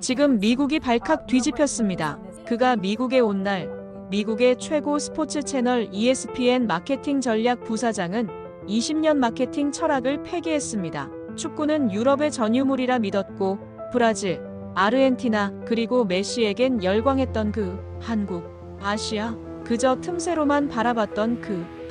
지금 미국이 발칵 뒤집혔습니다. 그가 미국에 온 날, 미국의 최고 스포츠 채널 ESPN 마케팅 전략 부사장은 20년 마케팅 철학을 폐기했습니다. 축구는 유럽의 전유물이라 믿었고, 브라질, 아르헨티나, 그리고 메시에겐 열광했던 한국, 아시아, 그저 틈새로만 바라봤던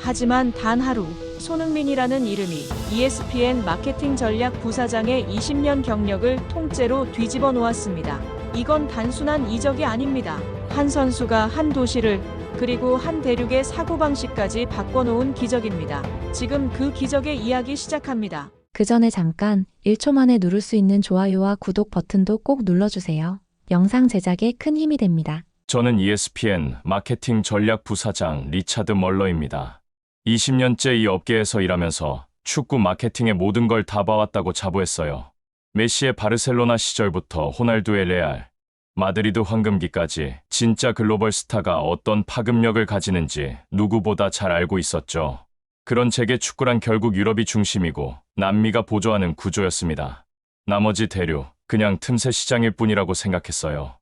하지만 단 하루, 손흥민이라는 이름이 ESPN 마케팅 전략 부사장의 20년 경력을 통째로 뒤집어 놓았습니다. 이건 단순한 이적이 아닙니다. 한 선수가 한 도시를, 그리고 한 대륙의 사고방식까지 바꿔놓은 기적입니다. 지금 그 기적의 이야기 시작합니다. 그 전에 잠깐 1초 만에 누를 수 있는 좋아요와 구독 버튼도 꼭 눌러주세요. 영상 제작에 큰 힘이 됩니다. 저는 ESPN 마케팅 전략 부사장 리차드 멀러입니다. 20년째 이 업계에서 일하면서 축구 마케팅의 모든 걸 다 봐왔다고 자부했어요. 메시의 바르셀로나 시절부터 호날두의 레알, 마드리드 황금기까지 진짜 글로벌 스타가 어떤 파급력을 가지는지 누구보다 잘 알고 있었죠. 그런 제게 축구란 결국 유럽이 중심이고 남미가 보조하는 구조였습니다. 나머지 대륙, 그냥 틈새 시장일 뿐이라고 생각했어요.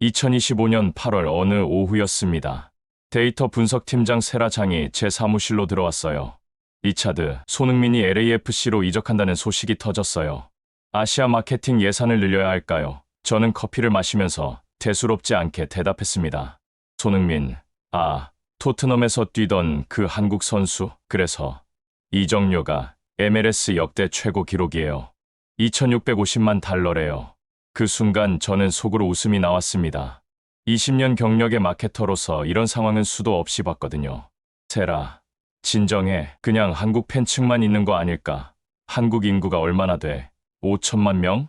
2025년 8월 어느 오후였습니다. 데이터 분석팀장 세라장이 제 사무실로 들어왔어요. 리차드, 손흥민이 LAFC로 이적한다는 소식이 터졌어요. 아시아 마케팅 예산을 늘려야 할까요? 저는 커피를 마시면서 대수롭지 않게 대답했습니다. 손흥민, 토트넘에서 뛰던 그 한국 선수, 그래서 이적료가 MLS 역대 최고 기록이에요. 2,650만 달러래요. 그 순간 저는 속으로 웃음이 나왔습니다. 20년 경력의 마케터로서 이런 상황은 수도 없이 봤거든요. 세라, 진정해. 그냥 한국 팬층만 있는 거 아닐까? 한국 인구가 얼마나 돼? 5천만 명?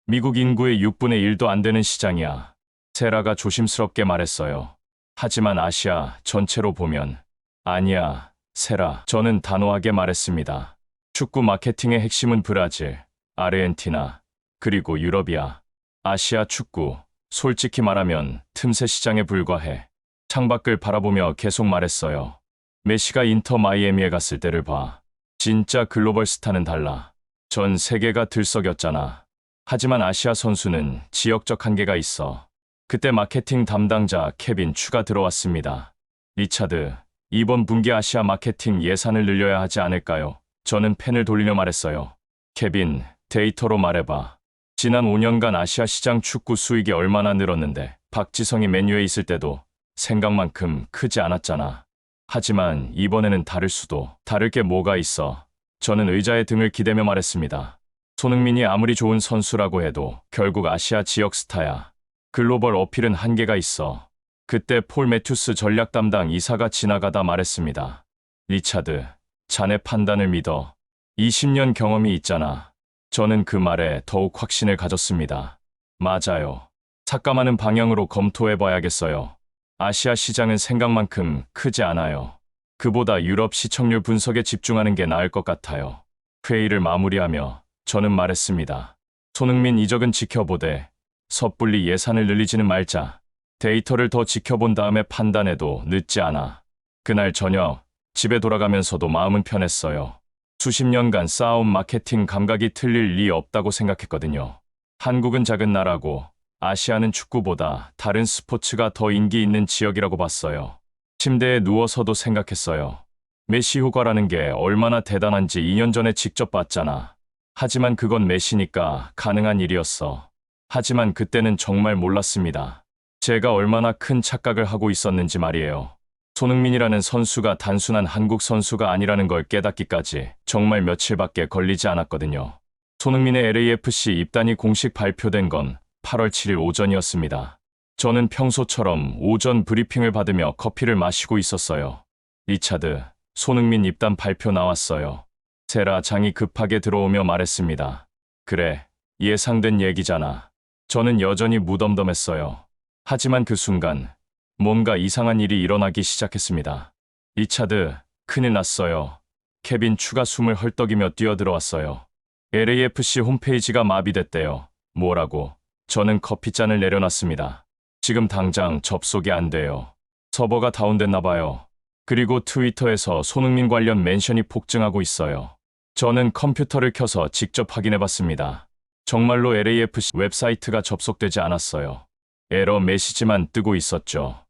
미국 인구의 6분의 1도 안 되는 시장이야. 세라가 조심스럽게 말했어요. 하지만 아시아 전체로 보면 아니야, 세라. 저는 단호하게 말했습니다. 축구 마케팅의 핵심은 브라질, 아르헨티나, 그리고 유럽이야. 아시아 축구, 솔직히 말하면 틈새 시장에 불과해. 창밖을 바라보며 계속 말했어요. 메시가 인터 마이애미에 갔을 때를 봐. 진짜 글로벌 스타는 달라. 전 세계가 들썩였잖아. 하지만 아시아 선수는 지역적 한계가 있어. 그때 마케팅 담당자 케빈 추가 들어왔습니다. 리차드, 이번 분기 아시아 마케팅 예산을 늘려야 하지 않을까요? 저는 펜을 돌리며 말했어요. 케빈, 데이터로 말해봐. 지난 5년간 아시아 시장 축구 수익이 얼마나 늘었는데 박지성이 맨유에 있을 때도 생각만큼 크지 않았잖아. 하지만 이번에는 다를 게 뭐가 있어. 저는 의자에 등을 기대며 말했습니다. 손흥민이 아무리 좋은 선수라고 해도 결국 아시아 지역 스타야. 글로벌 어필은 한계가 있어. 그때 폴 매튜스 전략 담당 이사가 지나가다 말했습니다. 리차드, 자네 판단을 믿어. 20년 경험이 있잖아. 저는 그 말에 더욱 확신을 가졌습니다. 맞아요. 삭감하는 방향으로 검토해봐야겠어요. 아시아 시장은 생각만큼 크지 않아요. 그보다 유럽 시청률 분석에 집중하는 게 나을 것 같아요. 회의를 마무리하며 저는 말했습니다. 손흥민 이적은 지켜보되 섣불리 예산을 늘리지는 말자. 데이터를 더 지켜본 다음에 판단해도 늦지 않아. 그날 저녁 집에 돌아가면서도 마음은 편했어요. 수십 년간 쌓아온 마케팅 감각이 틀릴 리 없다고 생각했거든요. 한국은 작은 나라고 아시아는 축구보다 다른 스포츠가 더 인기 있는 지역이라고 봤어요. 침대에 누워서도 생각했어요. 메시 효과라는 게 얼마나 대단한지 2년 전에 직접 봤잖아. 하지만 그건 메시니까 가능한 일이었어. 하지만 그때는 정말 몰랐습니다. 제가 얼마나 큰 착각을 하고 있었는지 말이에요. 손흥민이라는 선수가 단순한 한국 선수가 아니라는 걸 깨닫기까지 정말 며칠밖에 걸리지 않았거든요. 손흥민의 LAFC 입단이 공식 발표된 건 8월 7일 오전이었습니다. 저는 평소처럼 오전 브리핑을 받으며 커피를 마시고 있었어요. 리차드, 손흥민 입단 발표 나왔어요. 세라 장이 급하게 들어오며 말했습니다. 그래, 예상된 얘기잖아. 저는 여전히 무덤덤했어요. 하지만 그 순간 뭔가 이상한 일이 일어나기 시작했습니다. 리차드, 큰일 났어요. 케빈 추가 숨을 헐떡이며 뛰어들어왔어요. LAFC 홈페이지가 마비됐대요. 뭐라고? 저는 커피잔을 내려놨습니다. 지금 당장 접속이 안 돼요. 서버가 다운됐나 봐요. 그리고 트위터에서 손흥민 관련 멘션이 폭증하고 있어요. 저는 컴퓨터를 켜서 직접 확인해봤습니다. 정말로 LAFC 웹사이트가 접속되지 않았어요. 에러 메시지만 뜨고 있었죠.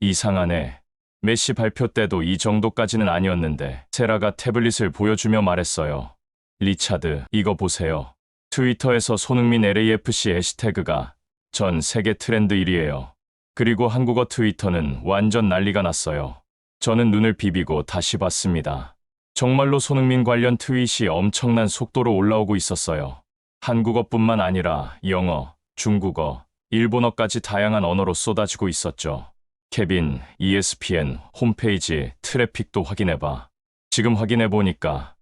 이상하네. 메시 발표 때도 이 정도까지는 아니었는데 세라가 태블릿을 보여주며 말했어요. 리차드, 이거 보세요. 트위터에서 손흥민 LAFC 해시태그가 전 세계 트렌드 1위예요. 그리고 한국어 트위터는 완전 난리가 났어요. 저는 눈을 비비고 다시 봤습니다. 정말로 손흥민 관련 트윗이 엄청난 속도로 올라오고 있었어요. 한국어뿐만 아니라 영어, 중국어, 일본어까지 다양한 언어로 쏟아지고 있었죠. 케빈, ESPN 홈페이지 트래픽도 확인해봐. 지금 확인해보니까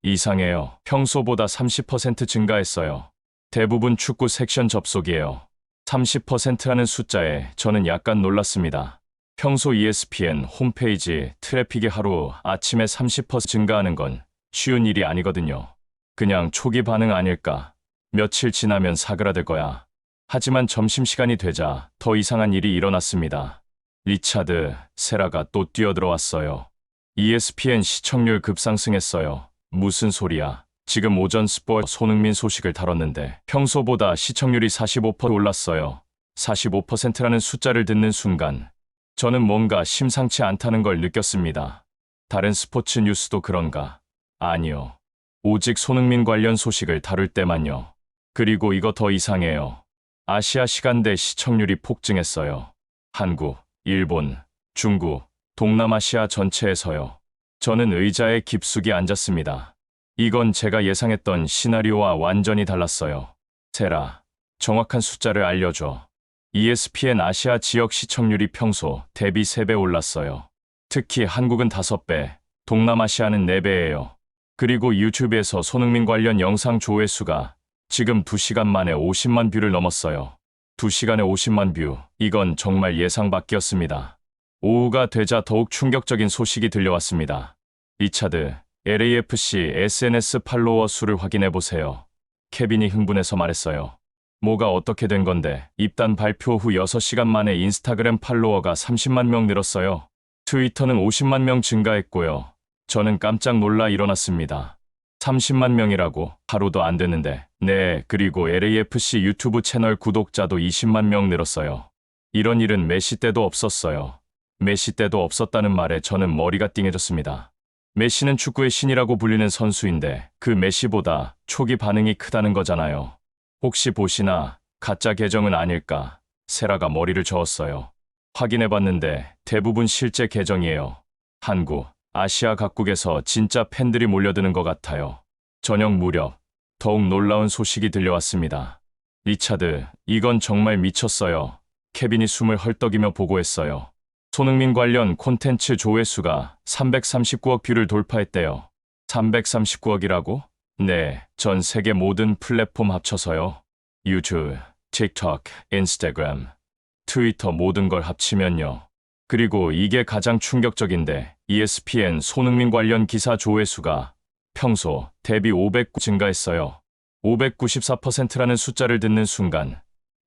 이상해요. 평소보다 30% 증가했어요. 대부분 축구 섹션 접속이에요. 30%라는 숫자에 저는 약간 놀랐습니다. 평소 ESPN 홈페이지 트래픽이 하루 아침에 30% 증가하는 건 쉬운 일이 아니거든요. 그냥 초기 반응 아닐까. 며칠 지나면 사그라들 거야. 하지만 점심시간이 되자 더 이상한 일이 일어났습니다. 리차드, 세라가 또 뛰어들어왔어요. ESPN 시청률 급상승했어요. 무슨 소리야. 지금 오전 스포츠 손흥민 소식을 다뤘는데 평소보다 시청률이 45% 올랐어요. 45%라는 숫자를 듣는 순간 저는 뭔가 심상치 않다는 걸 느꼈습니다. 다른 스포츠 뉴스도 그런가? 아니요. 오직 손흥민 관련 소식을 다룰 때만요. 그리고 이거 더 이상해요. 아시아 시간대 시청률이 폭증했어요. 한국, 일본, 중국, 동남아시아 전체에서요. 저는 의자에 깊숙이 앉았습니다. 이건 제가 예상했던 시나리오와 완전히 달랐어요. 세라, 정확한 숫자를 알려줘. ESPN 아시아 지역 시청률이 평소 대비 3배 올랐어요. 특히 한국은 5배, 동남아시아는 4배예요. 그리고 유튜브에서 손흥민 관련 영상 조회수가 지금 2시간 만에 50만 뷰를 넘었어요. 2시간에 50만 뷰, 이건 정말 예상 밖이었습니다. 오후가 되자 더욱 충격적인 소식이 들려왔습니다. 리차드, LAFC SNS 팔로워 수를 확인해보세요. 케빈이 흥분해서 말했어요. 뭐가 어떻게 된 건데? 입단 발표 후 6시간 만에 인스타그램 팔로워가 30만 명 늘었어요. 트위터는 50만 명 증가했고요. 저는 깜짝 놀라 일어났습니다. 30만 명이라고? 하루도 안 됐는데. 네, 그리고 LAFC 유튜브 채널 구독자도 20만 명 늘었어요. 이런 일은 메시 때도 없었어요. 메시 때도 없었다는 말에 저는 머리가 띵해졌습니다. 메시는 축구의 신이라고 불리는 선수인데 그 메시보다 초기 반응이 크다는 거잖아요. 혹시 보시나 가짜 계정은 아닐까? 세라가 머리를 저었어요. 확인해봤는데 대부분 실제 계정이에요. 한국, 아시아 각국에서 진짜 팬들이 몰려드는 것 같아요. 저녁 무렵 더욱 놀라운 소식이 들려왔습니다. 리차드, 이건 정말 미쳤어요. 케빈이 숨을 헐떡이며 보고했어요. 손흥민 관련 콘텐츠 조회수가 339억 뷰를 돌파했대요. 339억이라고? 네, 전 세계 모든 플랫폼 합쳐서요. 유튜브, 틱톡, 인스타그램, 트위터 모든 걸 합치면요. 그리고 이게 가장 충격적인데 ESPN 손흥민 관련 기사 조회수가 평소 대비 500 증가했어요. 594%라는 숫자를 듣는 순간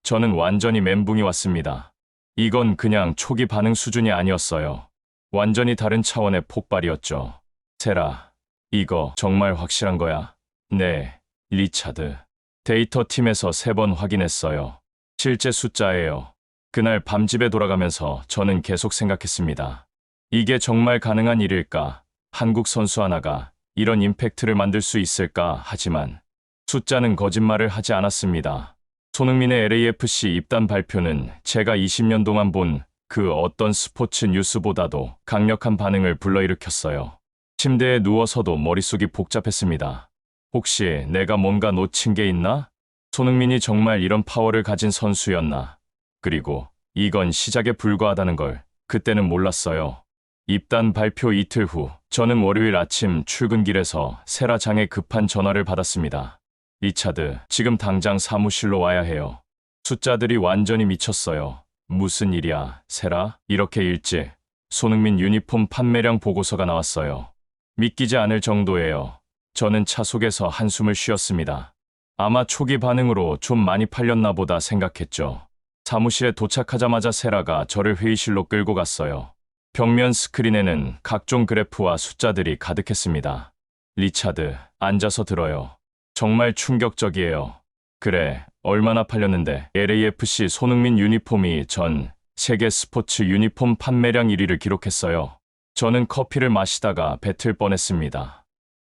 저는 완전히 멘붕이 왔습니다. 이건 그냥 초기 반응 수준이 아니었어요. 완전히 다른 차원의 폭발이었죠. 세라, 이거 정말 확실한 거야? 네, 리차드. 데이터 팀에서 3번 확인했어요. 실제 숫자예요. 그날 밤 집에 돌아가면서 저는 계속 생각했습니다. 이게 정말 가능한 일일까? 한국 선수 하나가 이런 임팩트를 만들 수 있을까? 하지만 숫자는 거짓말을 하지 않았습니다. 손흥민의 LAFC 입단 발표는 제가 20년 동안 본 그 어떤 스포츠 뉴스보다도 강력한 반응을 불러일으켰어요. 침대에 누워서도 머릿속이 복잡했습니다. 혹시 내가 뭔가 놓친 게 있나? 손흥민이 정말 이런 파워를 가진 선수였나? 그리고 이건 시작에 불과하다는 걸 그때는 몰랐어요. 입단 발표 이틀 후 저는 월요일 아침 출근길에서 세라장에 급한 전화를 받았습니다. 리차드, 지금 당장 사무실로 와야 해요. 숫자들이 완전히 미쳤어요. 무슨 일이야, 세라? 이렇게 일찍 손흥민 유니폼 판매량 보고서가 나왔어요. 믿기지 않을 정도예요. 저는 차 속에서 한숨을 쉬었습니다. 아마 초기 반응으로 좀 많이 팔렸나 보다 생각했죠. 사무실에 도착하자마자 세라가 저를 회의실로 끌고 갔어요. 벽면 스크린에는 각종 그래프와 숫자들이 가득했습니다. 리차드, 앉아서 들어요. 정말 충격적이에요. 그래, 얼마나 팔렸는데 LAFC 손흥민 유니폼이 전 세계 스포츠 유니폼 판매량 1위를 기록했어요. 저는 커피를 마시다가 뱉을 뻔했습니다.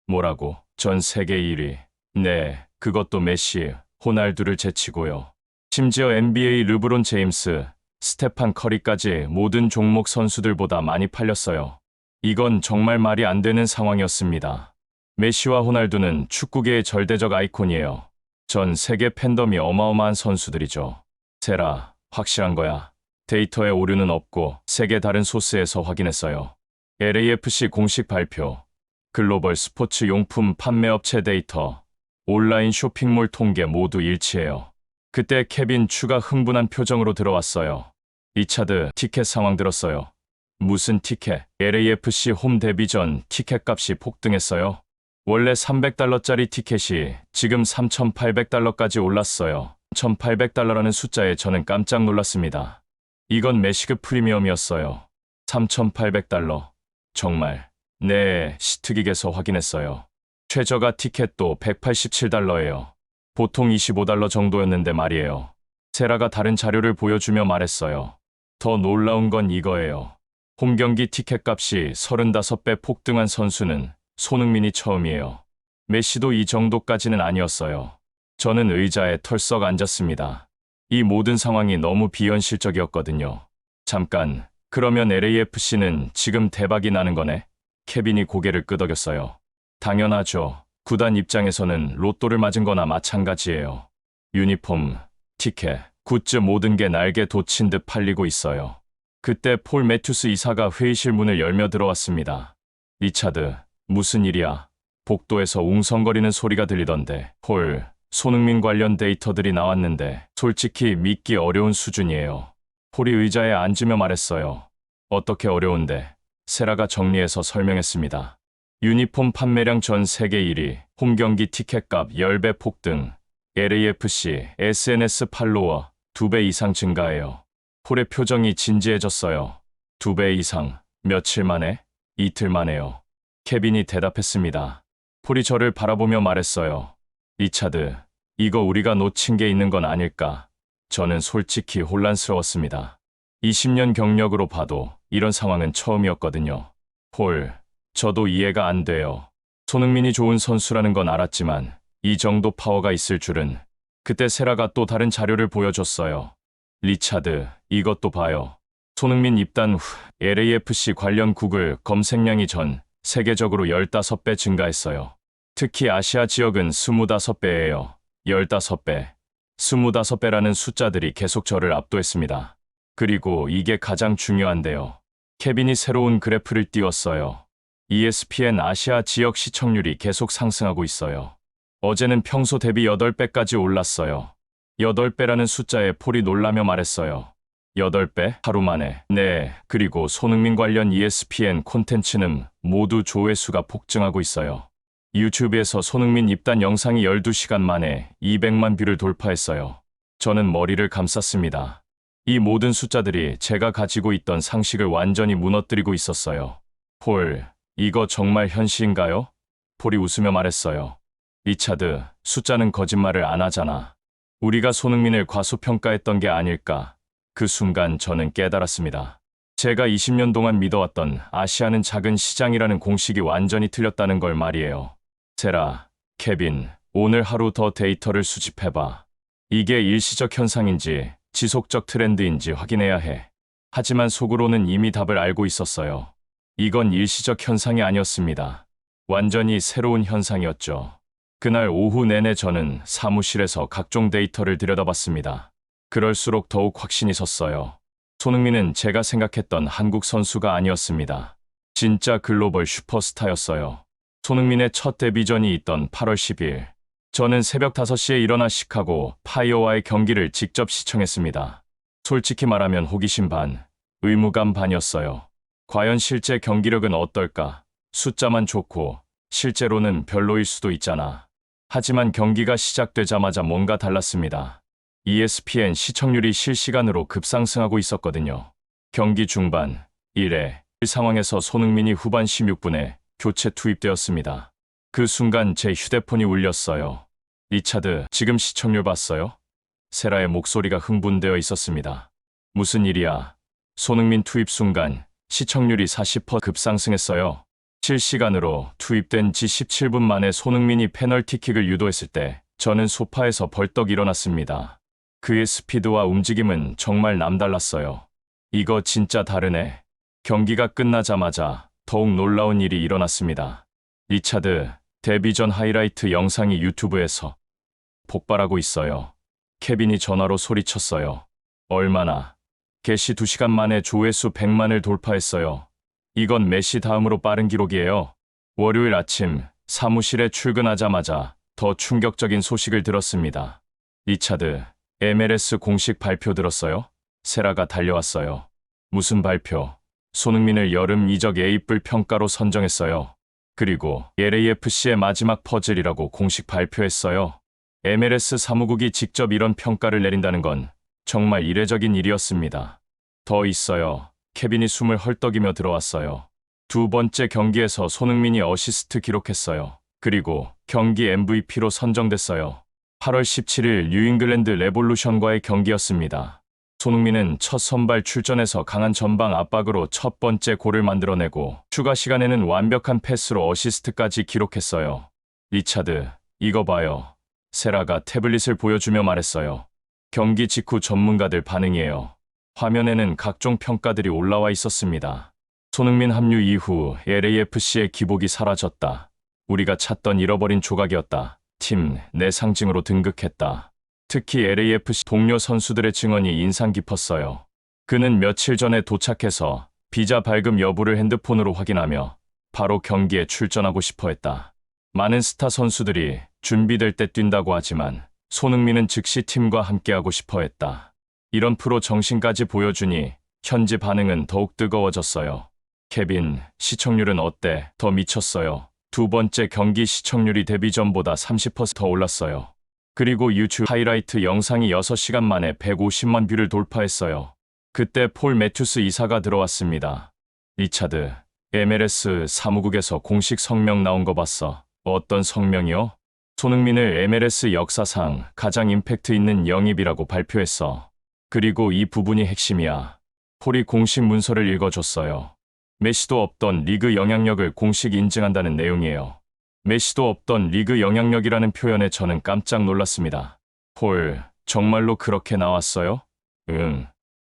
뭐라고? 전 세계 1위. 네, 그것도 메시, 호날두를 제치고요. 심지어 NBA 르브론 제임스, 스테판 커리까지 모든 종목 선수들보다 많이 팔렸어요. 이건 정말 말이 안 되는 상황이었습니다. 메시와 호날두는 축구계의 절대적 아이콘이에요. 전 세계 팬덤이 어마어마한 선수들이죠. 세라, 확실한 거야. 데이터에 오류는 없고 3개 다른 소스에서 확인했어요. LAFC 공식 발표, 글로벌 스포츠 용품 판매업체 데이터, 온라인 쇼핑몰 통계 모두 일치해요. 그때 케빈 추가 흥분한 표정으로 들어왔어요. 리차드, 티켓 상황 들었어요. 무슨 티켓? LAFC 홈 데뷔 전 티켓 값이 폭등했어요. 원래 $300짜리 티켓이 지금 $3,800까지 올랐어요. $1,800라는 숫자에 저는 깜짝 놀랐습니다. 이건 메시급 프리미엄이었어요. $3,800. 정말. 네, 시트기에서 확인했어요. 최저가 티켓도 $187예요. 보통 $25 정도였는데 말이에요. 세라가 다른 자료를 보여주며 말했어요. 더 놀라운 건 이거예요. 홈경기 티켓 값이 35배 폭등한 선수는 손흥민이 처음이에요. 메시도 이 정도까지는 아니었어요. 저는 의자에 털썩 앉았습니다. 이 모든 상황이 너무 비현실적이었거든요. 잠깐, 그러면 LAFC는 지금 대박이 나는 거네? 케빈이 고개를 끄덕였어요. 당연하죠. 구단 입장에서는 로또를 맞은 거나 마찬가지예요. 유니폼, 티켓, 굿즈 모든 게 날개 돋친 듯 팔리고 있어요. 그때 폴 매튜스 이사가 회의실 문을 열며 들어왔습니다. 리차드, 무슨 일이야? 복도에서 웅성거리는 소리가 들리던데. 폴, 손흥민 관련 데이터들이 나왔는데 솔직히 믿기 어려운 수준이에요. 폴이 의자에 앉으며 말했어요. 어떻게 어려운데? 세라가 정리해서 설명했습니다. 유니폼 판매량 전 세계 1위, 홈경기 티켓값 10배 폭등, LAFC, SNS 팔로워 2배 이상 증가해요. 폴의 표정이 진지해졌어요. 2배 이상, 며칠 만에? 이틀 만에요. 케빈이 대답했습니다. 폴이 저를 바라보며 말했어요. 리차드, 이거 우리가 놓친 게 있는 건 아닐까? 저는 솔직히 혼란스러웠습니다. 20년 경력으로 봐도 이런 상황은 처음이었거든요. 폴, 저도 이해가 안 돼요. 손흥민이 좋은 선수라는 건 알았지만 이 정도 파워가 있을 줄은. 그때 세라가 또 다른 자료를 보여줬어요. 리차드, 이것도 봐요. 손흥민 입단 후 LAFC 관련 구글 검색량이 전 세계적으로 15배 증가했어요. 특히 아시아 지역은 25배예요. 15배. 25배라는 숫자들이 계속 저를 압도했습니다. 그리고 이게 가장 중요한데요. 케빈이 새로운 그래프를 띄웠어요. ESPN 아시아 지역 시청률이 계속 상승하고 있어요. 어제는 평소 대비 8배까지 올랐어요. 8배라는 숫자에 폴이 놀라며 말했어요. 8배? 하루 만에. 네, 그리고 손흥민 관련 ESPN 콘텐츠는 모두 조회수가 폭증하고 있어요. 유튜브에서 손흥민 입단 영상이 12시간 만에 200만 뷰를 돌파했어요. 저는 머리를 감쌌습니다. 이 모든 숫자들이 제가 가지고 있던 상식을 완전히 무너뜨리고 있었어요. 폴, 이거 정말 현실인가요? 폴이 웃으며 말했어요. 리차드, 숫자는 거짓말을 안 하잖아. 우리가 손흥민을 과소평가했던 게 아닐까. 그 순간 저는 깨달았습니다. 제가 20년 동안 믿어왔던 아시아는 작은 시장이라는 공식이 완전히 틀렸다는 걸 말이에요. 세라, 케빈, 오늘 하루 더 데이터를 수집해봐. 이게 일시적 현상인지 지속적 트렌드인지 확인해야 해. 하지만 속으로는 이미 답을 알고 있었어요. 이건 일시적 현상이 아니었습니다. 완전히 새로운 현상이었죠. 그날 오후 내내 저는 사무실에서 각종 데이터를 들여다봤습니다. 그럴수록 더욱 확신이 섰어요. 손흥민은 제가 생각했던 한국 선수가 아니었습니다. 진짜 글로벌 슈퍼스타였어요. 손흥민의 첫 데뷔전이 있던 8월 10일. 저는 새벽 5시에 일어나 시카고 파이어와의 경기를 직접 시청했습니다. 솔직히 말하면 호기심 반, 의무감 반이었어요. 과연 실제 경기력은 어떨까? 숫자만 좋고 실제로는 별로일 수도 있잖아. 하지만 경기가 시작되자마자 뭔가 달랐습니다. ESPN 시청률이 실시간으로 급상승하고 있었거든요. 경기 중반, 1회, 상황에서 손흥민이 후반 16분에 교체 투입되었습니다. 그 순간 제 휴대폰이 울렸어요. 리차드, 지금 시청률 봤어요? 세라의 목소리가 흥분되어 있었습니다. 무슨 일이야? 손흥민 투입 순간 시청률이 40% 급상승했어요. 실시간으로 투입된 지 17분 만에 손흥민이 페널티킥을 유도했을 때 저는 소파에서 벌떡 일어났습니다. 그의 스피드와 움직임은 정말 남달랐어요. 이거 진짜 다르네. 경기가 끝나자마자 더욱 놀라운 일이 일어났습니다. 리차드, 데뷔 전 하이라이트 영상이 유튜브에서 폭발하고 있어요. 케빈이 전화로 소리쳤어요. 얼마나? 개시 2시간 만에 조회수 100만을 돌파했어요. 이건 메시 다음으로 빠른 기록이에요. 월요일 아침 사무실에 출근하자마자 더 충격적인 소식을 들었습니다. 리차드, MLS 공식 발표 들었어요? 세라가 달려왔어요. 무슨 발표? 손흥민을 여름 이적 A뿔 평가로 선정했어요. 그리고 LAFC의 마지막 퍼즐이라고 공식 발표했어요. MLS 사무국이 직접 이런 평가를 내린다는 건 정말 이례적인 일이었습니다. 더 있어요. 케빈이 숨을 헐떡이며 들어왔어요. 두 번째 경기에서 손흥민이 어시스트 기록했어요. 그리고 경기 MVP로 선정됐어요. 8월 17일 뉴잉글랜드 레볼루션과의 경기였습니다. 손흥민은 첫 선발 출전에서 강한 전방 압박으로 첫 번째 골을 만들어내고 추가 시간에는 완벽한 패스로 어시스트까지 기록했어요. 리차드, 이거 봐요. 세라가 태블릿을 보여주며 말했어요. 경기 직후 전문가들 반응이에요. 화면에는 각종 평가들이 올라와 있었습니다. 손흥민 합류 이후 LAFC의 기복이 사라졌다. 우리가 찾던 잃어버린 조각이었다. 팀 내 상징으로 등극했다. 특히 LAFC 동료 선수들의 증언이 인상 깊었어요. 그는 며칠 전에 도착해서 비자 발급 여부를 핸드폰으로 확인하며 바로 경기에 출전하고 싶어 했다. 많은 스타 선수들이 준비될 때 뛴다고 하지만 손흥민은 즉시 팀과 함께하고 싶어 했다. 이런 프로 정신까지 보여주니 현지 반응은 더욱 뜨거워졌어요. 케빈, 시청률은 어때? 더 미쳤어요. 두 번째 경기 시청률이 데뷔 전보다 30%더 올랐어요. 그리고 유튜브 하이라이트 영상이 6시간 만에 150만 뷰를 돌파했어요. 그때 폴 매튜스 이사가 들어왔습니다. 리차드, MLS 사무국에서 공식 성명 나온 거 봤어. 어떤 성명이요? 손흥민을 MLS 역사상 가장 임팩트 있는 영입이라고 발표했어. 그리고 이 부분이 핵심이야. 폴이 공식 문서를 읽어줬어요. 메시도 없던 리그 영향력을 공식 인증한다는 내용이에요. 메시도 없던 리그 영향력이라는 표현에 저는 깜짝 놀랐습니다. 폴, 정말로 그렇게 나왔어요? 응.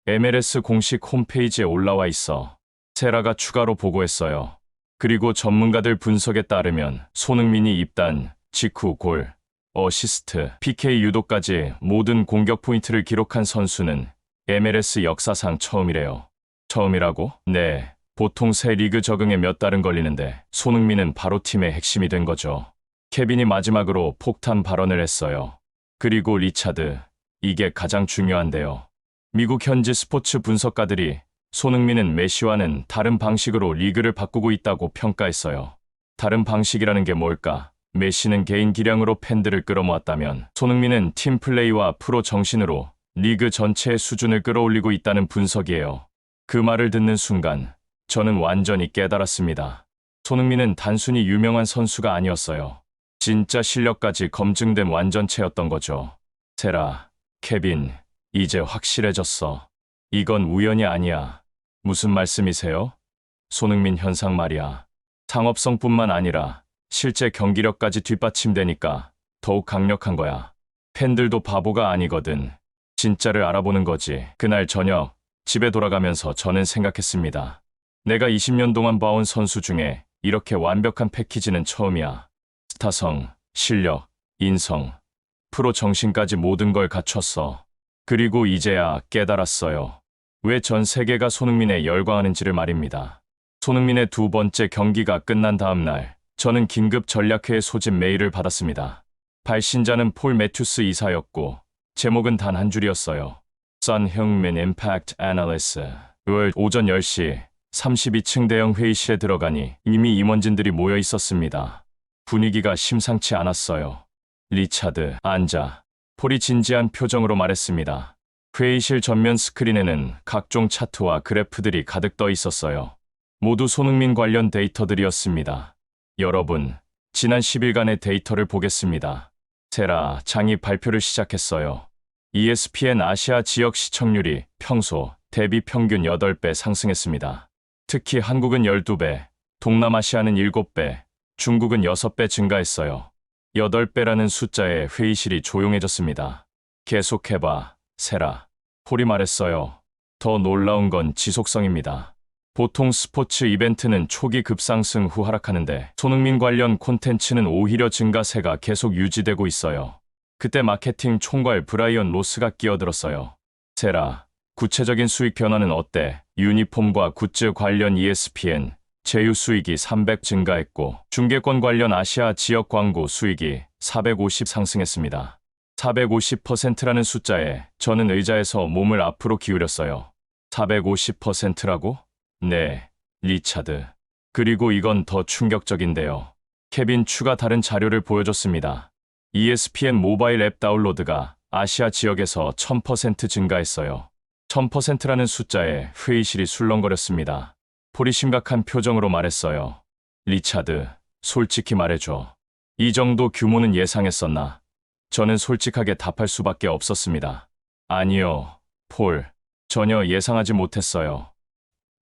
MLS 공식 홈페이지에 올라와 있어. 세라가 추가로 보고했어요. 그리고 전문가들 분석에 따르면 손흥민이 입단, 직후 골, 어시스트, PK 유도까지 모든 공격 포인트를 기록한 선수는 MLS 역사상 처음이래요. 처음이라고? 네. 보통 새 리그 적응에 몇 달은 걸리는데 손흥민은 바로 팀의 핵심이 된 거죠. 케빈이 마지막으로 폭탄 발언을 했어요. 그리고 리차드, 이게 가장 중요한데요. 미국 현지 스포츠 분석가들이 손흥민은 메시와는 다른 방식으로 리그를 바꾸고 있다고 평가했어요. 다른 방식이라는 게 뭘까? 메시는 개인 기량으로 팬들을 끌어모았다면 손흥민은 팀 플레이와 프로 정신으로 리그 전체의 수준을 끌어올리고 있다는 분석이에요. 그 말을 듣는 순간 저는 완전히 깨달았습니다. 손흥민은 단순히 유명한 선수가 아니었어요. 진짜 실력까지 검증된 완전체였던 거죠. 세라, 케빈, 이제 확실해졌어. 이건 우연이 아니야. 무슨 말씀이세요? 손흥민 현상 말이야. 상업성뿐만 아니라 실제 경기력까지 뒷받침되니까 더욱 강력한 거야. 팬들도 바보가 아니거든. 진짜를 알아보는 거지. 그날 저녁 집에 돌아가면서 저는 생각했습니다. 내가 20년 동안 봐온 선수 중에 이렇게 완벽한 패키지는 처음이야. 스타성, 실력, 인성, 프로 정신까지 모든 걸 갖췄어. 그리고 이제야 깨달았어요. 왜 전 세계가 손흥민에 열광하는지를 말입니다. 손흥민의 두 번째 경기가 끝난 다음 날, 저는 긴급 전략회의 소집 메일을 받았습니다. 발신자는 폴 매튜스 이사였고, 제목은 단 한 줄이었어요. 손흥민 임팩트 애널리스. 6월 오전 10시 32층 대형 회의실에 들어가니 이미 임원진들이 모여 있었습니다. 분위기가 심상치 않았어요. 리차드, 앉아. 폴이 진지한 표정으로 말했습니다. 회의실 전면 스크린에는 각종 차트와 그래프들이 가득 떠 있었어요. 모두 손흥민 관련 데이터들이었습니다. 여러분, 지난 10일간의 데이터를 보겠습니다. 세라 장이 발표를 시작했어요. ESPN 아시아 지역 시청률이 평소 대비 평균 8배 상승했습니다. 특히 한국은 12배, 동남아시아는 7배, 중국은 6배 증가했어요. 8배라는 숫자에 회의실이 조용해졌습니다. 계속해봐, 세라. 폴이 말했어요. 더 놀라운 건 지속성입니다. 보통 스포츠 이벤트는 초기 급상승 후 하락하는데 손흥민 관련 콘텐츠는 오히려 증가세가 계속 유지되고 있어요. 그때 마케팅 총괄 브라이언 로스가 끼어들었어요. 세라, 구체적인 수익 변화는 어때? 유니폼과 굿즈 관련 ESPN 제휴 수익이 300 증가했고 중계권 관련 아시아 지역 광고 수익이 450 상승했습니다. 450%라는 숫자에 저는 의자에서 몸을 앞으로 기울였어요. 450%라고? 네, 리차드. 그리고 이건 더 충격적인데요. 케빈 추가 다른 자료를 보여줬습니다. ESPN 모바일 앱 다운로드가 아시아 지역에서 1000% 증가했어요. 1000%라는 숫자에 회의실이 술렁거렸습니다. 폴이 심각한 표정으로 말했어요. 리차드, 솔직히 말해줘. 이 정도 규모는 예상했었나? 저는 솔직하게 답할 수밖에 없었습니다. 아니요, 폴. 전혀 예상하지 못했어요.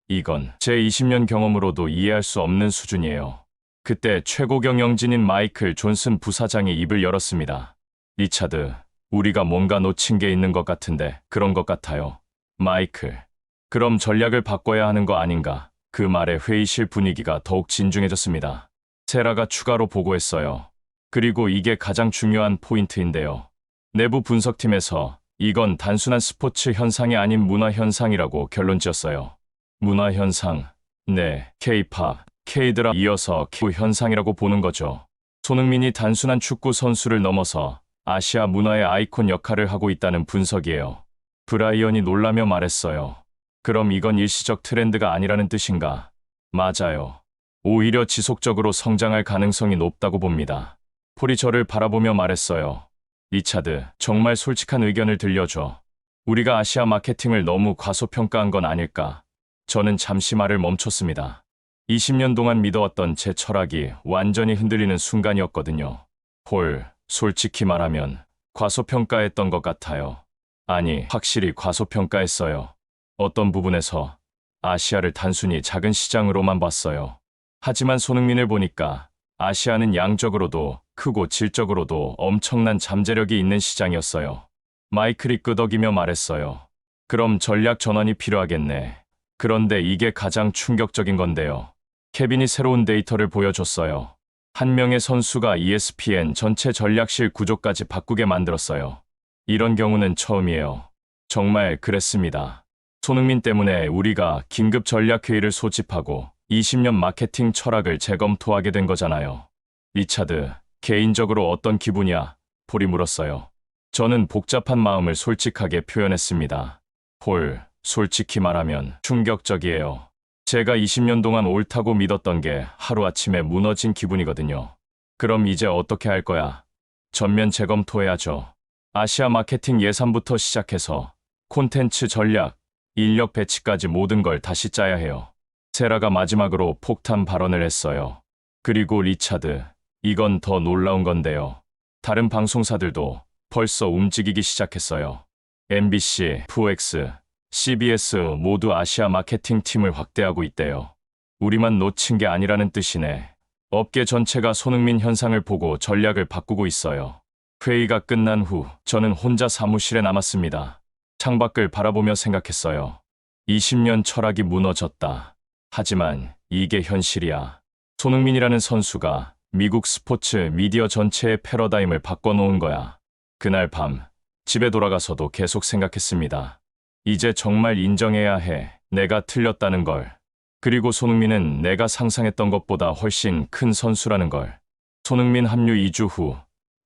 이건 제 20년 경험으로도 이해할 수 없는 수준이에요. 그때 최고 경영진인 마이클 존슨 부사장이 입을 열었습니다. 리차드, 우리가 뭔가 놓친 게 있는 것 같은데 그런 것 같아요. 마이클, 그럼 전략을 바꿔야 하는 거 아닌가? 그 말에 회의실 분위기가 더욱 진중해졌습니다. 세라가 추가로 보고했어요. 그리고 이게 가장 중요한 포인트인데요. 내부 분석팀에서 이건 단순한 스포츠 현상이 아닌 문화 현상이라고 결론지었어요. 문화 현상. 네, K-팝, K-드라 이어서 K 현상이라고 보는 거죠. 손흥민이 단순한 축구 선수를 넘어서 아시아 문화의 아이콘 역할을 하고 있다는 분석이에요. 브라이언이 놀라며 말했어요. 그럼 이건 일시적 트렌드가 아니라는 뜻인가? 맞아요. 오히려 지속적으로 성장할 가능성이 높다고 봅니다. 폴이 저를 바라보며 말했어요. 리차드, 정말 솔직한 의견을 들려줘. 우리가 아시아 마케팅을 너무 과소평가한 건 아닐까? 저는 잠시 말을 멈췄습니다. 20년 동안 믿어왔던 제 철학이 완전히 흔들리는 순간이었거든요. 폴, 솔직히 말하면 과소평가했던 것 같아요. 아니, 확실히 과소평가했어요. 어떤 부분에서 아시아를 단순히 작은 시장으로만 봤어요. 하지만 손흥민을 보니까 아시아는 양적으로도 크고 질적으로도 엄청난 잠재력이 있는 시장이었어요. 마이클이 끄덕이며 말했어요. 그럼 전략 전환이 필요하겠네. 그런데 이게 가장 충격적인 건데요. 케빈이 새로운 데이터를 보여줬어요. 한 명의 선수가 ESPN 전체 전략실 구조까지 바꾸게 만들었어요. 이런 경우는 처음이에요. 정말 그랬습니다. 손흥민 때문에 우리가 긴급 전략회의를 소집하고 20년 마케팅 철학을 재검토하게 된 거잖아요. 리차드, 개인적으로 어떤 기분이야? 폴이 물었어요. 저는 복잡한 마음을 솔직하게 표현했습니다. 폴, 솔직히 말하면 충격적이에요. 제가 20년 동안 옳다고 믿었던 게 하루아침에 무너진 기분이거든요. 그럼 이제 어떻게 할 거야? 전면 재검토해야죠. 아시아 마케팅 예산부터 시작해서 콘텐츠 전략, 인력 배치까지 모든 걸 다시 짜야 해요. 세라가 마지막으로 폭탄 발언을 했어요. 그리고 리차드, 이건 더 놀라운 건데요. 다른 방송사들도 벌써 움직이기 시작했어요. MBC, FX, CBS 모두 아시아 마케팅 팀을 확대하고 있대요. 우리만 놓친 게 아니라는 뜻이네. 업계 전체가 손흥민 현상을 보고 전략을 바꾸고 있어요. 회의가 끝난 후 저는 혼자 사무실에 남았습니다. 창밖을 바라보며 생각했어요. 20년 철학이 무너졌다. 하지만 이게 현실이야. 손흥민이라는 선수가 미국 스포츠 미디어 전체의 패러다임을 바꿔놓은 거야. 그날 밤 집에 돌아가서도 계속 생각했습니다. 이제 정말 인정해야 해. 내가 틀렸다는 걸. 그리고 손흥민은 내가 상상했던 것보다 훨씬 큰 선수라는 걸. 손흥민 합류 2주 후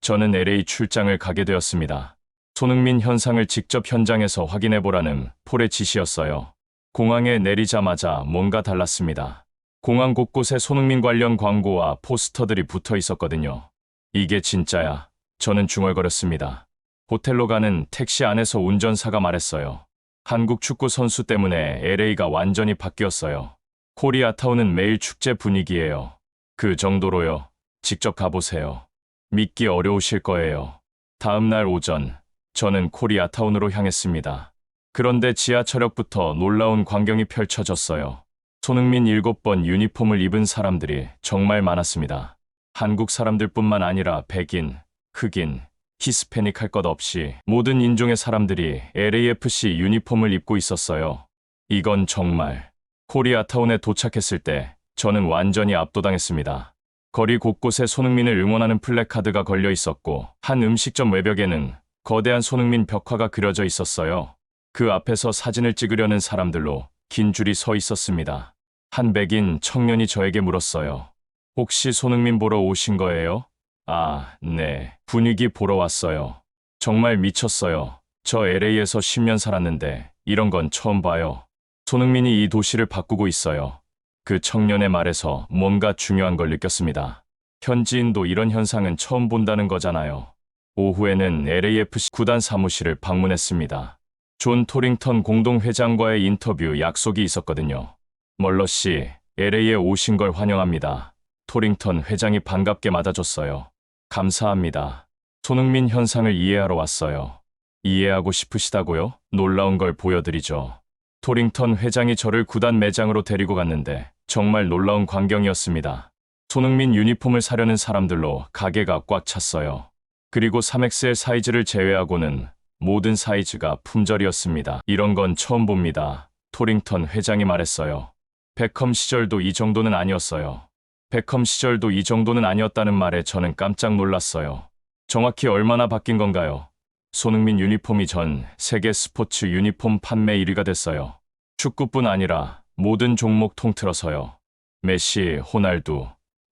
저는 LA 출장을 가게 되었습니다. 손흥민 현상을 직접 현장에서 확인해보라는 폴의 지시였어요. 공항에 내리자마자 뭔가 달랐습니다. 공항 곳곳에 손흥민 관련 광고와 포스터들이 붙어 있었거든요. 이게 진짜야. 저는 중얼거렸습니다. 호텔로 가는 택시 안에서 운전사가 말했어요. 한국 축구 선수 때문에 LA가 완전히 바뀌었어요. 코리아타운은 매일 축제 분위기예요. 그 정도로요. 직접 가보세요. 믿기 어려우실 거예요. 다음 날 오전, 저는 코리아타운으로 향했습니다. 그런데 지하철역부터 놀라운 광경이 펼쳐졌어요. 손흥민 7번 유니폼을 입은 사람들이 정말 많았습니다. 한국 사람들뿐만 아니라 백인, 흑인, 히스패닉 할 것 없이 모든 인종의 사람들이 LAFC 유니폼을 입고 있었어요. 이건 정말 코리아타운에 도착했을 때 저는 완전히 압도당했습니다. 거리 곳곳에 손흥민을 응원하는 플래카드가 걸려 있었고 한 음식점 외벽에는 거대한 손흥민 벽화가 그려져 있었어요. 그 앞에서 사진을 찍으려는 사람들로 긴 줄이 서 있었습니다. 한 백인 청년이 저에게 물었어요. 혹시 손흥민 보러 오신 거예요? 아, 네. 분위기 보러 왔어요. 정말 미쳤어요. 저 LA에서 10년 살았는데 이런 건 처음 봐요. 손흥민이 이 도시를 바꾸고 있어요. 그 청년의 말에서 뭔가 중요한 걸 느꼈습니다. 현지인도 이런 현상은 처음 본다는 거잖아요. 오후에는 LAFC 구단 사무실을 방문했습니다. 존 토링턴 공동회장과의 인터뷰 약속이 있었거든요. 멀러 씨, LA에 오신 걸 환영합니다. 토링턴 회장이 반갑게 맞아줬어요. 감사합니다. 손흥민 현상을 이해하러 왔어요. 이해하고 싶으시다고요? 놀라운 걸 보여드리죠. 토링턴 회장이 저를 구단 매장으로 데리고 갔는데 정말 놀라운 광경이었습니다. 손흥민 유니폼을 사려는 사람들로 가게가 꽉 찼어요. 그리고 3XL 사이즈를 제외하고는 모든 사이즈가 품절이었습니다. 이런 건 처음 봅니다. 토링턴 회장이 말했어요. 베컴 시절도 이 정도는 아니었어요. 베컴 시절도 이 정도는 아니었다는 말에 저는 깜짝 놀랐어요. 정확히 얼마나 바뀐 건가요? 손흥민 유니폼이 전 세계 스포츠 유니폼 판매 1위가 됐어요. 축구뿐 아니라 모든 종목 통틀어서요. 메시, 호날두,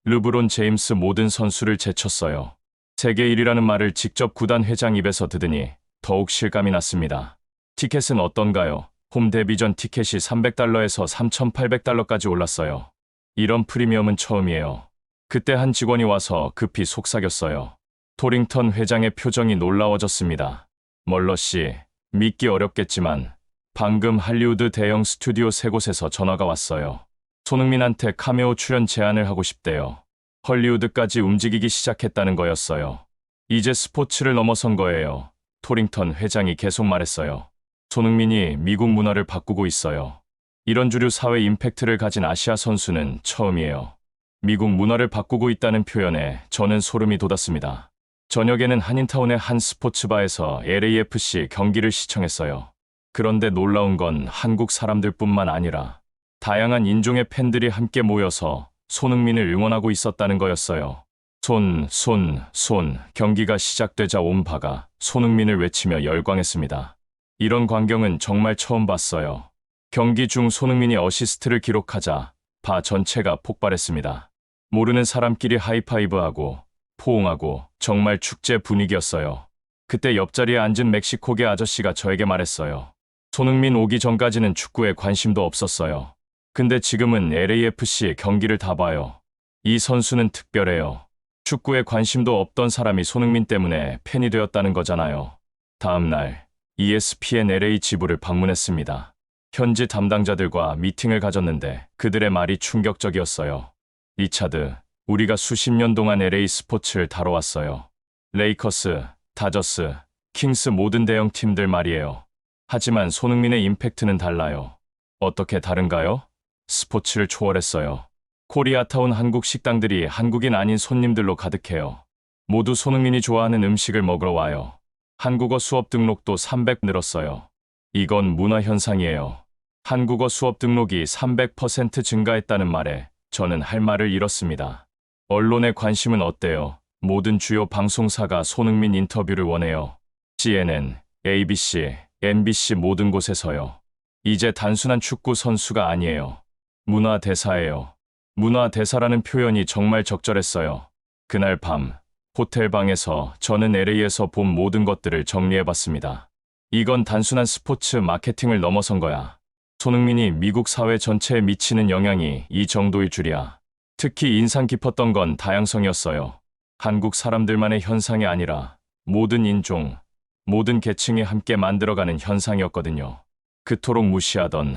르브론 제임스 모든 선수를 제쳤어요. 세계 1위라는 말을 직접 구단 회장 입에서 듣으니 더욱 실감이 났습니다. 티켓은 어떤가요? 홈 데뷔전 티켓이 $300에서 $3,800까지 올랐어요. 이런 프리미엄은 처음이에요. 그때 한 직원이 와서 급히 속삭였어요. 토링턴 회장의 표정이 놀라워졌습니다. 멀러 씨, 믿기 어렵겠지만 방금 할리우드 대형 스튜디오 3곳에서 전화가 왔어요. 손흥민한테 카메오 출연 제안을 하고 싶대요. 헐리우드까지 움직이기 시작했다는 거였어요. 이제 스포츠를 넘어선 거예요. 토링턴 회장이 계속 말했어요. 손흥민이 미국 문화를 바꾸고 있어요. 이런 주류 사회 임팩트를 가진 아시아 선수는 처음이에요. 미국 문화를 바꾸고 있다는 표현에 저는 소름이 돋았습니다. 저녁에는 한인타운의 한 스포츠바에서 LAFC 경기를 시청했어요. 그런데 놀라운 건 한국 사람들뿐만 아니라 다양한 인종의 팬들이 함께 모여서 손흥민을 응원하고 있었다는 거였어요. 손. 경기가 시작되자 온 바가 손흥민을 외치며 열광했습니다. 이런 광경은 정말 처음 봤어요. 경기 중 손흥민이 어시스트를 기록하자 바 전체가 폭발했습니다. 모르는 사람끼리 하이파이브하고 포옹하고 정말 축제 분위기였어요. 그때 옆자리에 앉은 멕시코계 아저씨가 저에게 말했어요. 손흥민 오기 전까지는 축구에 관심도 없었어요. 근데 지금은 LAFC 경기를 다 봐요. 이 선수는 특별해요. 축구에 관심도 없던 사람이 손흥민 때문에 팬이 되었다는 거잖아요. 다음 날 ESPN LA 지부를 방문했습니다. 현지 담당자들과 미팅을 가졌는데 그들의 말이 충격적이었어요. 리차드, 우리가 수십 년 동안 LA 스포츠를 다뤄왔어요. 레이커스, 다저스, 킹스 모든 대형 팀들 말이에요. 하지만 손흥민의 임팩트는 달라요. 어떻게 다른가요? 스포츠를 초월했어요. 코리아타운 한국 식당들이 한국인 아닌 손님들로 가득해요. 모두 손흥민이 좋아하는 음식을 먹으러 와요. 한국어 수업 등록도 300 늘었어요. 이건 문화 현상이에요. 한국어 수업 등록이 300% 증가했다는 말에 저는 할 말을 잃었습니다. 언론의 관심은 어때요? 모든 주요 방송사가 손흥민 인터뷰를 원해요. CNN, ABC, MBC 모든 곳에서요. 이제 단순한 축구 선수가 아니에요. 문화 대사예요. 문화 대사라는 표현이 정말 적절했어요. 그날 밤, 호텔 방에서 저는 LA에서 본 모든 것들을 정리해봤습니다. 이건 단순한 스포츠 마케팅을 넘어선 거야. 손흥민이 미국 사회 전체에 미치는 영향이 이 정도일 줄이야. 특히 인상 깊었던 건 다양성이었어요. 한국 사람들만의 현상이 아니라 모든 인종, 모든 계층이 함께 만들어가는 현상이었거든요. 그토록 무시하던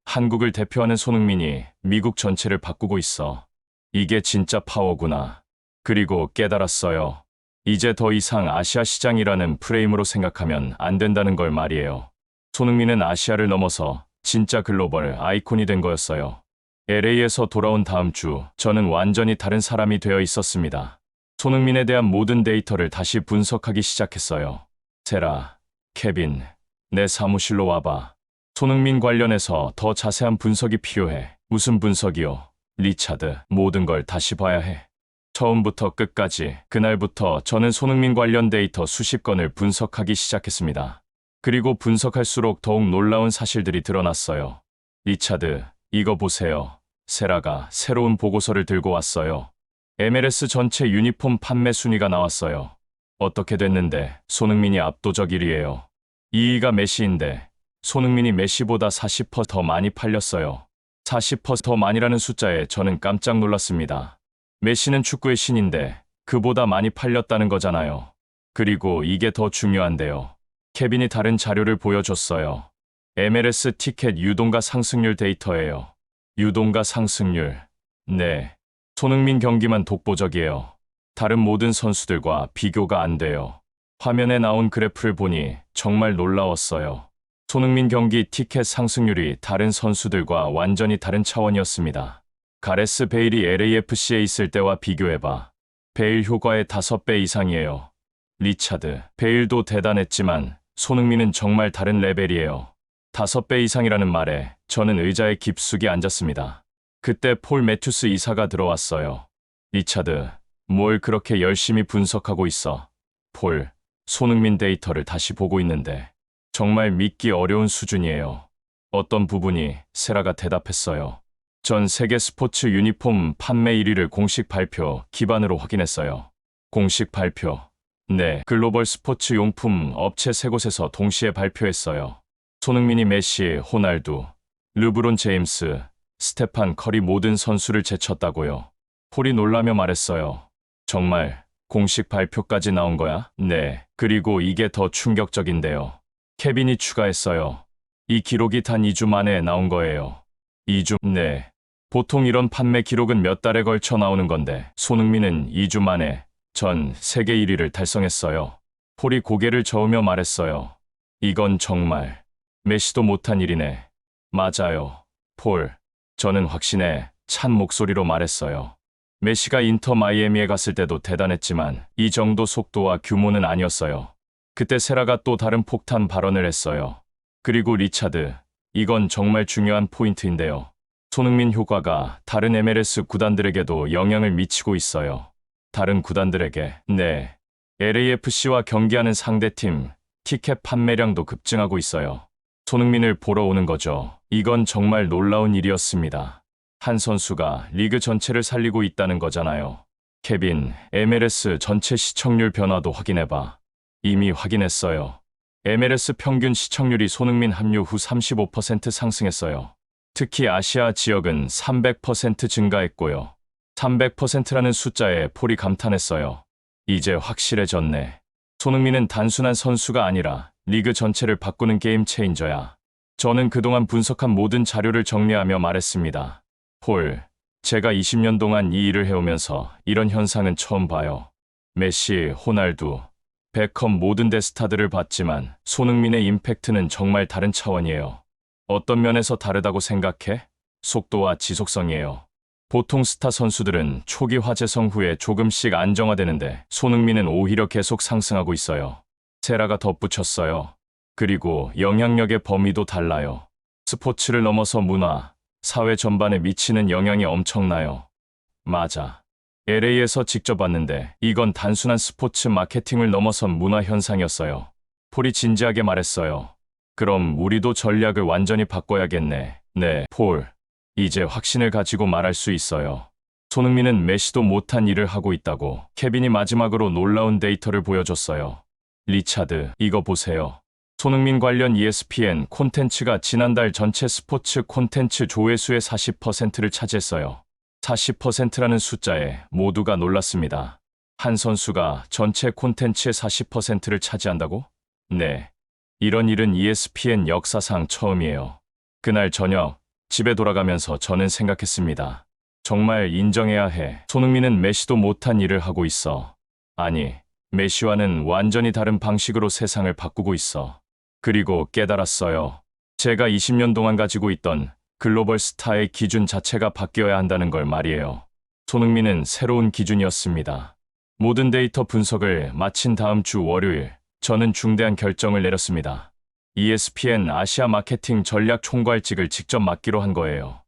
한국을 대표하는 손흥민이 미국 전체를 바꾸고 있어. 이게 진짜 파워구나. 그리고 깨달았어요. 이제 더 이상 아시아 시장이라는 프레임으로 생각하면 안 된다는 걸 말이에요. 손흥민은 아시아를 넘어서 진짜 글로벌 아이콘이 된 거였어요. LA에서 돌아온 다음 주, 저는 완전히 다른 사람이 되어 있었습니다. 손흥민에 대한 모든 데이터를 다시 분석하기 시작했어요. 세라, 케빈, 내 사무실로 와봐. 손흥민 관련해서 더 자세한 분석이 필요해. 무슨 분석이요? 리차드, 모든 걸 다시 봐야 해. 처음부터 끝까지, 그날부터 저는 손흥민 관련 데이터 수십 건을 분석하기 시작했습니다. 그리고 분석할수록 더욱 놀라운 사실들이 드러났어요. 리차드, 이거 보세요. 세라가 새로운 보고서를 들고 왔어요. MLS 전체 유니폼 판매 순위가 나왔어요. 어떻게 됐는데 손흥민이 압도적 1위예요. 2위가 메시인데 손흥민이 메시보다 40%더 많이 팔렸어요. 40%더 많이라는 숫자에 저는 깜짝 놀랐습니다. 메시는 축구의 신인데 그보다 많이 팔렸다는 거잖아요. 그리고 이게 더 중요한데요. 케빈이 다른 자료를 보여줬어요. MLS 티켓 유동가 상승률 데이터예요. 유동가 상승률. 네. 손흥민 경기만 독보적이에요. 다른 모든 선수들과 비교가 안 돼요. 화면에 나온 그래프를 보니 정말 놀라웠어요. 손흥민 경기 티켓 상승률이 다른 선수들과 완전히 다른 차원이었습니다. 가레스 베일이 LAFC에 있을 때와 비교해봐. 베일 효과의 5배 이상이에요. 리차드, 베일도 대단했지만 손흥민은 정말 다른 레벨이에요. 5배 이상이라는 말에 저는 의자에 깊숙이 앉았습니다. 그때 폴 매튜스 이사가 들어왔어요. 리차드, 뭘 그렇게 열심히 분석하고 있어? 폴, 손흥민 데이터를 다시 보고 있는데 정말 믿기 어려운 수준이에요. 어떤 부분이? 세라가 대답했어요. 전 세계 스포츠 유니폼 판매 1위를 공식 발표 기반으로 확인했어요. 공식 발표. 네, 글로벌 스포츠 용품 업체 3곳에서 동시에 발표했어요. 손흥민이 메시, 호날두, 르브론 제임스, 스테판 커리 모든 선수를 제쳤다고요. 폴이 놀라며 말했어요. 정말 공식 발표까지 나온 거야? 네, 그리고 이게 더 충격적인데요. 케빈이 추가했어요. 이 기록이 단 2주 만에 나온 거예요. 2주? 네. 보통 이런 판매 기록은 몇 달에 걸쳐 나오는 건데 손흥민은 2주 만에 전 세계 1위를 달성했어요. 폴이 고개를 저으며 말했어요. 이건 정말 메시도 못한 일이네. 맞아요. 폴. 저는 확신에 찬 목소리로 말했어요. 메시가 인터 마이애미에 갔을 때도 대단했지만 이 정도 속도와 규모는 아니었어요. 그때 세라가 또 다른 폭탄 발언을 했어요. 그리고 리차드, 이건 정말 중요한 포인트인데요. 손흥민 효과가 다른 MLS 구단들에게도 영향을 미치고 있어요. 다른 구단들에게? 네. LAFC와 경기하는 상대팀 티켓 판매량도 급증하고 있어요. 손흥민을 보러 오는 거죠. 이건 정말 놀라운 일이었습니다. 한 선수가 리그 전체를 살리고 있다는 거잖아요. 케빈, MLS 전체 시청률 변화도 확인해봐. 이미 확인했어요. MLS 평균 시청률이 손흥민 합류 후 35% 상승했어요. 특히 아시아 지역은 300% 증가했고요. 300%라는 숫자에 폴이 감탄했어요. 이제 확실해졌네. 손흥민은 단순한 선수가 아니라 리그 전체를 바꾸는 게임 체인저야. 저는 그동안 분석한 모든 자료를 정리하며 말했습니다. 폴, 제가 20년 동안 이 일을 해오면서 이런 현상은 처음 봐요. 메시, 호날두, 베컴 모든 대스타들을 봤지만 손흥민의 임팩트는 정말 다른 차원이에요. 어떤 면에서 다르다고 생각해? 속도와 지속성이에요. 보통 스타 선수들은 초기 화제성 후에 조금씩 안정화되는데 손흥민은 오히려 계속 상승하고 있어요. 세라가 덧붙였어요. 그리고 영향력의 범위도 달라요. 스포츠를 넘어서 문화, 사회 전반에 미치는 영향이 엄청나요. 맞아. LA에서 직접 봤는데 이건 단순한 스포츠 마케팅을 넘어선 문화 현상이었어요. 폴이 진지하게 말했어요. 그럼 우리도 전략을 완전히 바꿔야겠네. 네, 폴. 이제 확신을 가지고 말할 수 있어요. 손흥민은 메시도 못한 일을 하고 있다고. 케빈이 마지막으로 놀라운 데이터를 보여줬어요. 리차드, 이거 보세요. 손흥민 관련 ESPN 콘텐츠가 지난달 전체 스포츠 콘텐츠 조회수의 40%를 차지했어요. 40%라는 숫자에 모두가 놀랐습니다. 한 선수가 전체 콘텐츠의 40%를 차지한다고? 네. 이런 일은 ESPN 역사상 처음이에요. 그날 저녁 집에 돌아가면서 저는 생각했습니다. 정말 인정해야 해. 손흥민은 메시도 못한 일을 하고 있어. 아니, 메시와는 완전히 다른 방식으로 세상을 바꾸고 있어. 그리고 깨달았어요. 제가 20년 동안 가지고 있던 글로벌 스타의 기준 자체가 바뀌어야 한다는 걸 말이에요. 손흥민은 새로운 기준이었습니다. 모든 데이터 분석을 마친 다음 주 월요일, 저는 중대한 결정을 내렸습니다. ESPN 아시아 마케팅 전략 총괄직을 직접 맡기로 한 거예요.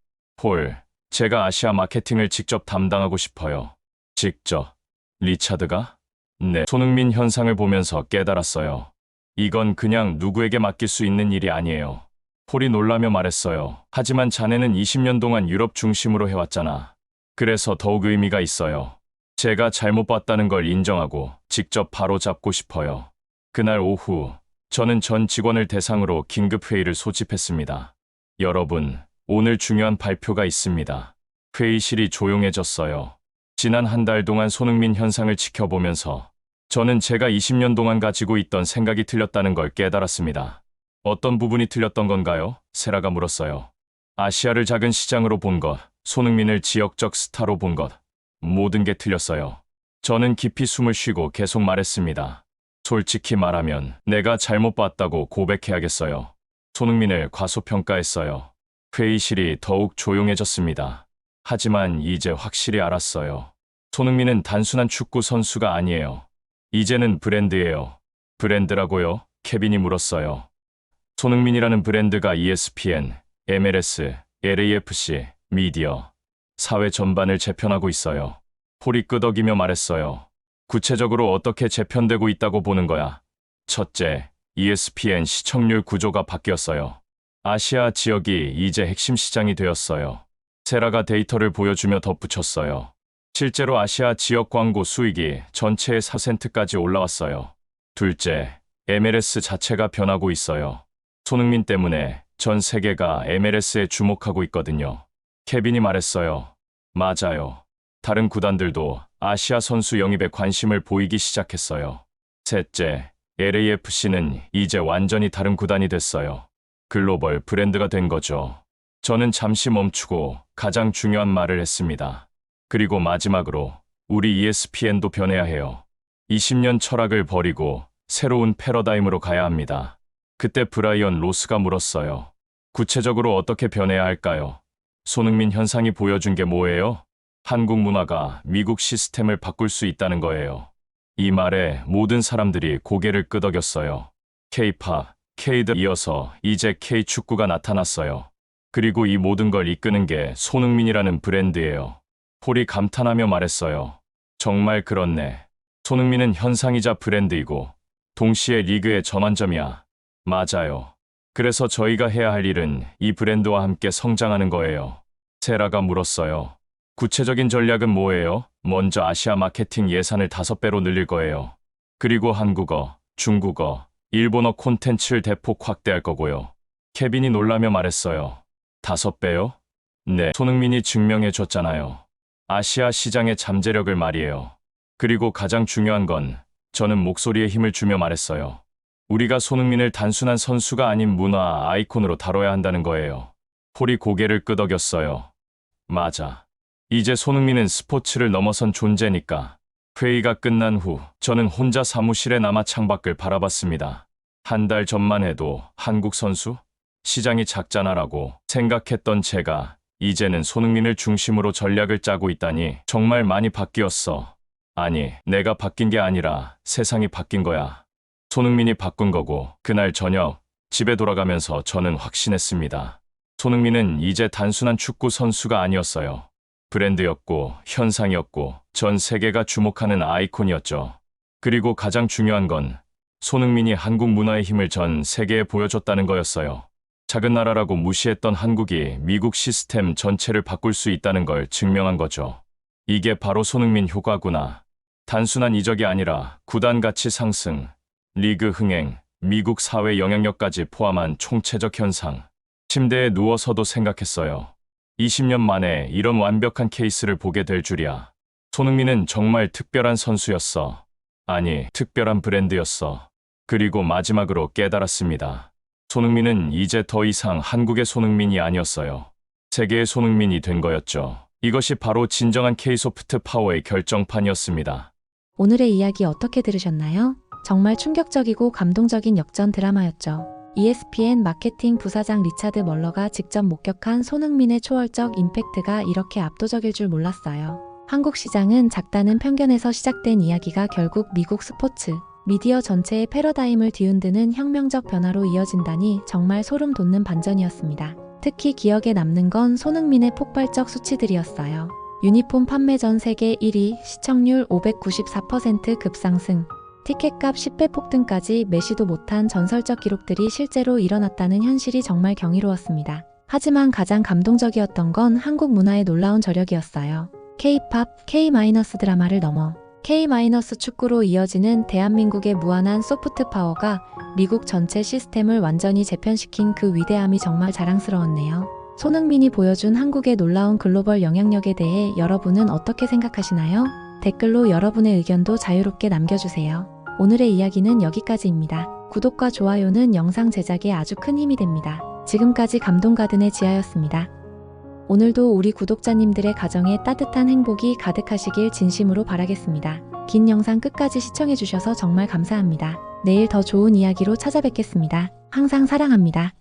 제가 아시아 마케팅을 직접 담당하고 싶어요. 직접? 리차드가? 네. 손흥민 현상을 보면서 깨달았어요. 이건 그냥 누구에게 맡길 수 있는 일이 아니에요. 폴이 놀라며 말했어요. 하지만 자네는 20년 동안 유럽 중심으로 해왔잖아. 그래서 더욱 의미가 있어요. 제가 잘못 봤다는 걸 인정하고 직접 바로 잡고 싶어요. 그날 오후, 저는 전 직원을 대상으로 긴급회의를 소집했습니다. 여러분, 오늘 중요한 발표가 있습니다. 회의실이 조용해졌어요. 지난 한 달 동안 손흥민 현상을 지켜보면서 저는 제가 20년 동안 가지고 있던 생각이 틀렸다는 걸 깨달았습니다. 어떤 부분이 틀렸던 건가요? 세라가 물었어요. 아시아를 작은 시장으로 본 것, 손흥민을 지역적 스타로 본 것, 모든 게 틀렸어요. 저는 깊이 숨을 쉬고 계속 말했습니다. 솔직히 말하면 내가 잘못 봤다고 고백해야겠어요. 손흥민을 과소평가했어요. 회의실이 더욱 조용해졌습니다. 하지만 이제 확실히 알았어요. 손흥민은 단순한 축구 선수가 아니에요. 이제는 브랜드예요. 브랜드라고요? 케빈이 물었어요. 손흥민이라는 브랜드가 ESPN, MLS, LAFC, 미디어, 사회 전반을 재편하고 있어요. 폴이 끄덕이며 말했어요. 구체적으로 어떻게 재편되고 있다고 보는 거야? 첫째, ESPN 시청률 구조가 바뀌었어요. 아시아 지역이 이제 핵심 시장이 되었어요. 세라가 데이터를 보여주며 덧붙였어요. 실제로 아시아 지역 광고 수익이 전체의 4%까지 올라왔어요. 둘째, MLS 자체가 변하고 있어요. 손흥민 때문에 전 세계가 MLS에 주목하고 있거든요. 케빈이 말했어요. 맞아요. 다른 구단들도 아시아 선수 영입에 관심을 보이기 시작했어요. 셋째, LAFC는 이제 완전히 다른 구단이 됐어요. 글로벌 브랜드가 된 거죠. 저는 잠시 멈추고 가장 중요한 말을 했습니다. 그리고 마지막으로 우리 ESPN도 변해야 해요. 20년 철학을 버리고 새로운 패러다임으로 가야 합니다. 그때 브라이언 로스가 물었어요. 구체적으로 어떻게 변해야 할까요? 손흥민 현상이 보여준 게 뭐예요? 한국 문화가 미국 시스템을 바꿀 수 있다는 거예요. 이 말에 모든 사람들이 고개를 끄덕였어요. K-팝, K드 이어서 이제 K축구가 나타났어요. 그리고 이 모든 걸 이끄는 게 손흥민이라는 브랜드예요. 폴이 감탄하며 말했어요. 정말 그렇네. 손흥민은 현상이자 브랜드이고 동시에 리그의 전환점이야. 맞아요. 그래서 저희가 해야 할 일은 이 브랜드와 함께 성장하는 거예요. 세라가 물었어요. 구체적인 전략은 뭐예요? 먼저 아시아 마케팅 예산을 5배로 늘릴 거예요. 그리고 한국어, 중국어, 일본어 콘텐츠를 대폭 확대할 거고요. 케빈이 놀라며 말했어요. 5배요? 네, 손흥민이 증명해 줬잖아요. 아시아 시장의 잠재력을 말이에요. 그리고 가장 중요한 건 저는 목소리에 힘을 주며 말했어요. 우리가 손흥민을 단순한 선수가 아닌 문화 아이콘으로 다뤄야 한다는 거예요. 폴이 고개를 끄덕였어요. 맞아. 이제 손흥민은 스포츠를 넘어선 존재니까. 회의가 끝난 후 저는 혼자 사무실에 남아 창밖을 바라봤습니다. 한 달 전만 해도 한국 선수? 시장이 작잖아라고 생각했던 제가 이제는 손흥민을 중심으로 전략을 짜고 있다니 정말 많이 바뀌었어. 아니, 내가 바뀐 게 아니라 세상이 바뀐 거야. 손흥민이 바꾼 거고 그날 저녁 집에 돌아가면서 저는 확신했습니다. 손흥민은 이제 단순한 축구 선수가 아니었어요. 브랜드였고 현상이었고 전 세계가 주목하는 아이콘이었죠. 그리고 가장 중요한 건 손흥민이 한국 문화의 힘을 전 세계에 보여줬다는 거였어요. 작은 나라라고 무시했던 한국이 미국 시스템 전체를 바꿀 수 있다는 걸 증명한 거죠. 이게 바로 손흥민 효과구나. 단순한 이적이 아니라 구단 가치 상승, 리그 흥행, 미국 사회 영향력까지 포함한 총체적 현상. 침대에 누워서도 생각했어요. 20년 만에 이런 완벽한 케이스를 보게 될 줄이야. 손흥민은 정말 특별한 선수였어. 아니, 특별한 브랜드였어. 그리고 마지막으로 깨달았습니다. 손흥민은 이제 더 이상 한국의 손흥민이 아니었어요. 세계의 손흥민이 된 거였죠. 이것이 바로 진정한 K소프트 파워의 결정판이었습니다. 오늘의 이야기 어떻게 들으셨나요? 정말 충격적이고 감동적인 역전 드라마였죠. ESPN 마케팅 부사장 리차드 멀러가 직접 목격한 손흥민의 초월적 임팩트가 이렇게 압도적일 줄 몰랐어요. 한국 시장은 작다는 편견에서 시작된 이야기가 결국 미국 스포츠, 미디어 전체의 패러다임을 뒤흔드는 혁명적 변화로 이어진다니 정말 소름 돋는 반전이었습니다. 특히 기억에 남는 건 손흥민의 폭발적 수치들이었어요. 유니폼 판매 전 세계 1위, 시청률 594% 급상승, 티켓값 10배 폭등까지 메시도 못한 전설적 기록들이 실제로 일어났다는 현실이 정말 경이로웠습니다. 하지만 가장 감동적이었던 건 한국 문화의 놀라운 저력이었어요. K-팝, K-드라마를 넘어 K-축구로 이어지는 대한민국의 무한한 소프트 파워가 미국 전체 시스템을 완전히 재편시킨 그 위대함이 정말 자랑스러웠네요. 손흥민이 보여준 한국의 놀라운 글로벌 영향력에 대해 여러분은 어떻게 생각하시나요? 댓글로 여러분의 의견도 자유롭게 남겨주세요. 오늘의 이야기는 여기까지입니다. 구독과 좋아요는 영상 제작에 아주 큰 힘이 됩니다. 지금까지 감동가든의 지아였습니다. 오늘도 우리 구독자님들의 가정에 따뜻한 행복이 가득하시길 진심으로 바라겠습니다. 긴 영상 끝까지 시청해주셔서 정말 감사합니다. 내일 더 좋은 이야기로 찾아뵙겠습니다. 항상 사랑합니다.